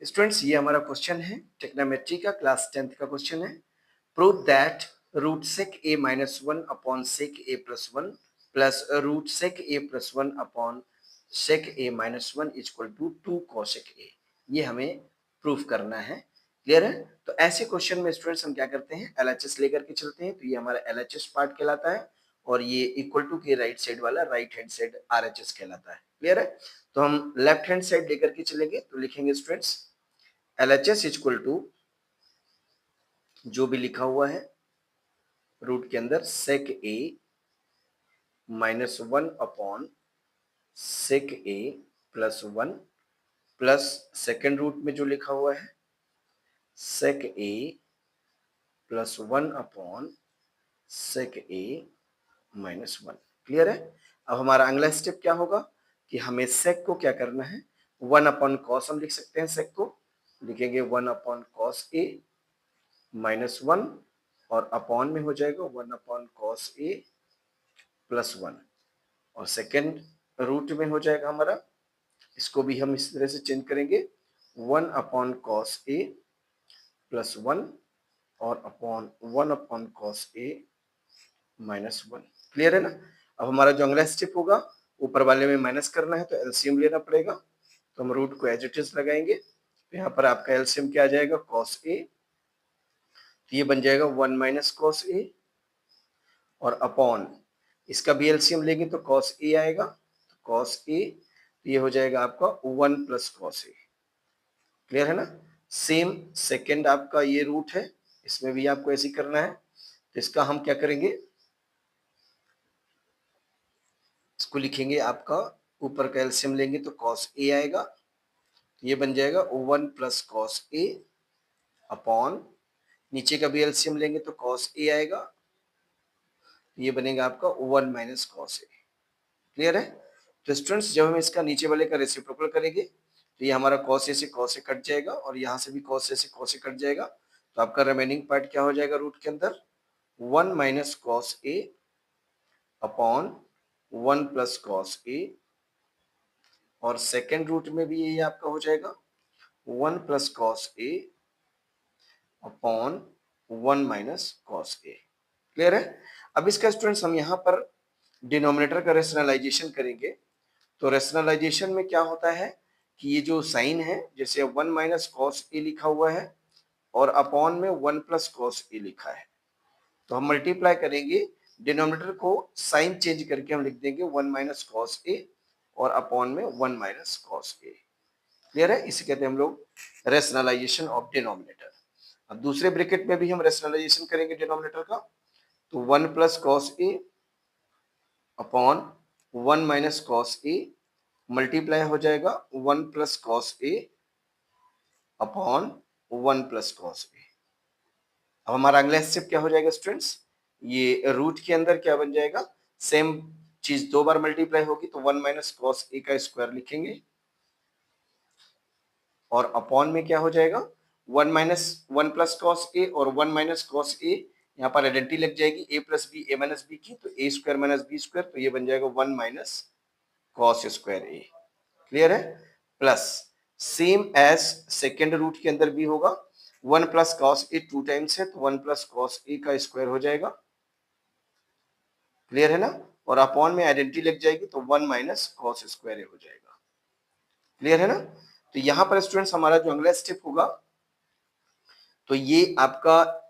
Students, ये हमारा question है ट्रिग्नोमेट्री का, क्लास 10th का क्वेश्चन है। Prove that root sec A minus one upon sec A plus one plus root sec A plus one upon sec A minus one equal to two cosec A. ये हमें proof करना है। Clear है? तो ऐसे question में students हम क्या करते हैं, एलएचएस लेकर के चलते हैं। तो ये हमारा एलएचएस पार्ट कहलाता है और ये इक्वल टू के राइट साइड वाला राइट हैंड साइड आरएचएस कहलाता है। क्लियर है? तो हम लेफ्ट हैंड साइड लेकर के चलेंगे तो लिखेंगे स्टूडेंट्स LHS इक्वल टू जो भी लिखा हुआ है रूट के अंदर sec A minus one upon sec A plus one plus second root में जो लिखा हुआ है sec A plus one upon sec A minus one. Clear है? अब हमारा अगला स्टेप क्या होगा कि हमें सेक को क्या करना है, वन अपॉन कॉस हम लिख सकते हैं। सेक को लिखेंगे one upon cos A minus one और अपॉन में हो जाएगा one upon cos A plus one और सेकेंड रूट में हो जाएगा हमारा, इसको भी हम इस तरह से चेंज करेंगे one upon cos A plus one और upon one upon cos A minus one. Clear है ना? अब हमारा जो अगला स्टेप होगा ऊपर वाले में माइनस करना है तो एलसीएम लेना पड़ेगा। तो हम रूट को एज इट इज लगाएंगे तो यहाँ पर आपका एलसीएम क्या आ जाएगा, कॉस ए। तो ये बन जाएगा वन माइनस कॉस ए और अपॉन इसका भी एलसीएम लेंगे तो कॉस ए आएगा, तो कॉस ए ये हो जाएगा आपका वन प्लस कॉस ए। क्लियर है ना? सेम सेकेंड आपका ये रूट है, इसमें भी आपको ऐसे ही करना है। तो इसका हम क्या करेंगे, इसको लिखेंगे आपका ऊपर का एलसीएम लेंगे तो कॉस ए आएगा, तो ये बन जाएगा वन प्लस कॉस ए अपॉन नीचे का भी एलसीएम लेंगे तो कॉस ए आएगा, ये बनेगा आपका one minus cos A. Clear है? तो स्टूडेंट्स जब हम इसका नीचे वाले का रेसिप्रोकल करेंगे तो ये हमारा कॉस ए से कॉस ए कट जाएगा और यहाँ से भी कॉस ए से कॉस ए कट जाएगा। तो आपका रिमेनिंग पार्ट क्या हो जाएगा रूट के अंदर, one minus cos A upon one plus cos A और सेकेंड रूट में भी ये आपका हो जाएगा one plus cos A upon one minus cos A. Clear है? अब इसका स्टूडेंट्स हम यहाँ पर डिनोमिनेटर का रेशनलाइजेशन करेंगे। तो रेशनलाइजेशन में क्या होता है कि ये जो साइन है, जैसे वन माइनस कॉस ए लिखा हुआ है और अपॉन में वन प्लस कॉस ए लिखा है, तो हम मल्टीप्लाई करेंगे डिनोमिनेटर को साइन चेंज करके हम लिख देंगे वन माइनस कॉस ए और अपॉन में one minus cos A. Clear है? इसे कहते हैं हम लोग रेशनलाइजेशन ऑफ डिनोमिनेटर। अब दूसरे ब्रैकेट में भी हम रेशनलाइजेशन करेंगे डिनोमिनेटर का, तो one plus cos A upon one minus cos A multiply हो जाएगा वन प्लस कॉस ए अपॉन वन प्लस कॉस ए। अब हमारा अगला स्टेप क्या हो जाएगा स्टूडेंट्स, ये रूट के अंदर क्या बन जाएगा, सेम चीज दो बार मल्टीप्लाई होगी तो वन माइनस कॉस ए का स्क्वायर लिखेंगे और अपॉन में क्या हो जाएगा one minus one plus cos A और वन माइनस कॉस ए, यहाँ पर आइडेंटिटी लग जाएगी A plus B A minus B की, तो A square minus B square, तो ये बन जाएगा one minus cos square A. Clear है? Plus same as second root के अंदर भी होगा, one plus cos A two times है तो वन प्लस कॉस ए का स्क्वायर हो जाएगा। क्लियर है ना? और अपॉन में आइडेंटिटी लग जाएगी तो वन माइनस कॉस स्क्वायर ए हो जाएगा। क्लियर है ना? तो यहां पर स्टूडेंट्स हमारा जो अगला स्टेप होगा तो ये आपका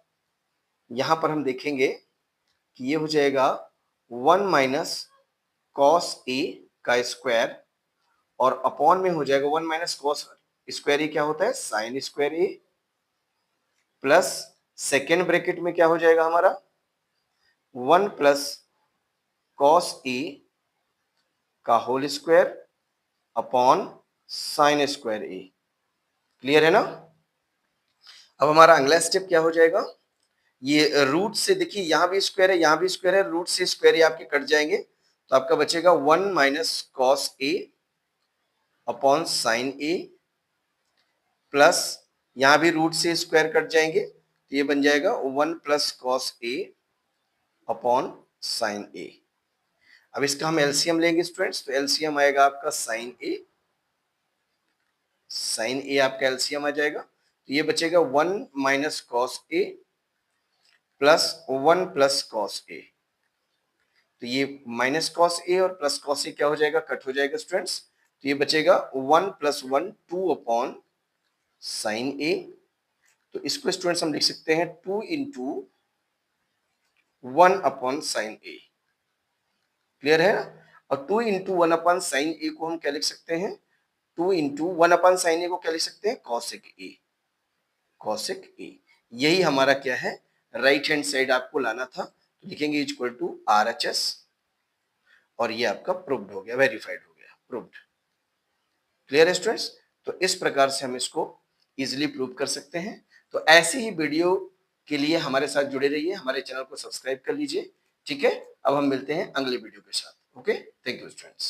यहां पर हम देखेंगे कि ये हो जाएगा वन माइनस कॉस ए का स्क्वायर और अपॉन में हो जाएगा वन माइनस कॉस स्क्वायर ए क्या होता है, साइन स्क्वायर ए, प्लस सेकेंड ब्रैकेट में क्या हो जाएगा हमारा वन प्लस कॉस ए का whole square upon sine square A. Clear है ना? अब हमारा अगला स्टेप क्या हो जाएगा, ये रूट से देखिए यहां भी स्क्वायर है यहां भी स्क्वायर है, रूट से स्क्वायर ये आपके कट जाएंगे तो आपका बचेगा one minus cos A upon sine A, plus यहां भी रूट से स्क्वायर कट जाएंगे तो ये बन जाएगा वन प्लस कॉस ए अपॉन साइन ए। अब इसका हम एलसीएम लेंगे स्टूडेंट्स, तो एलसीएम आएगा आपका साइन ए साइन ए आपका एलसीएम आ जाएगा, तो ये बचेगा 1 minus cos A plus 1 plus cos ए। तो ये माइनस कॉस ए और प्लस कॉस ए क्या हो जाएगा, कट हो जाएगा स्टूडेंट्स। तो ये बचेगा 1 प्लस 1 2 अपॉन साइन ए। तो इसको स्टूडेंट्स हम लिख सकते हैं 2 इंटू 1 अपॉन साइन ए। क्लियर है ना। और 2 इंटू 1 अपॉन साइन ए को हम क्या लिख सकते हैं, 2 इंटू 1 अपॉन साइन ए को क्या लिख सकते हैं, कॉसेक ए। कॉसेक ए यही हमारा क्या है, राइट हैंड साइड आपको लाना था। तो लिखेंगे equal to R H S, और ये आपका प्रूव्ड हो गया, वेरीफाइड हो गया, प्रूव्ड। क्लियर है स्टूडेंट्स। तो इस प्रकार से हम इसको इजिली प्रूव कर सकते हैं। तो ऐसे ही वीडियो के लिए हमारे साथ जुड़े रहिए, हमारे चैनल को सब्सक्राइब कर लीजिए। ठीक है, अब हम मिलते हैं अगले वीडियो के साथ। Okay, thank you students.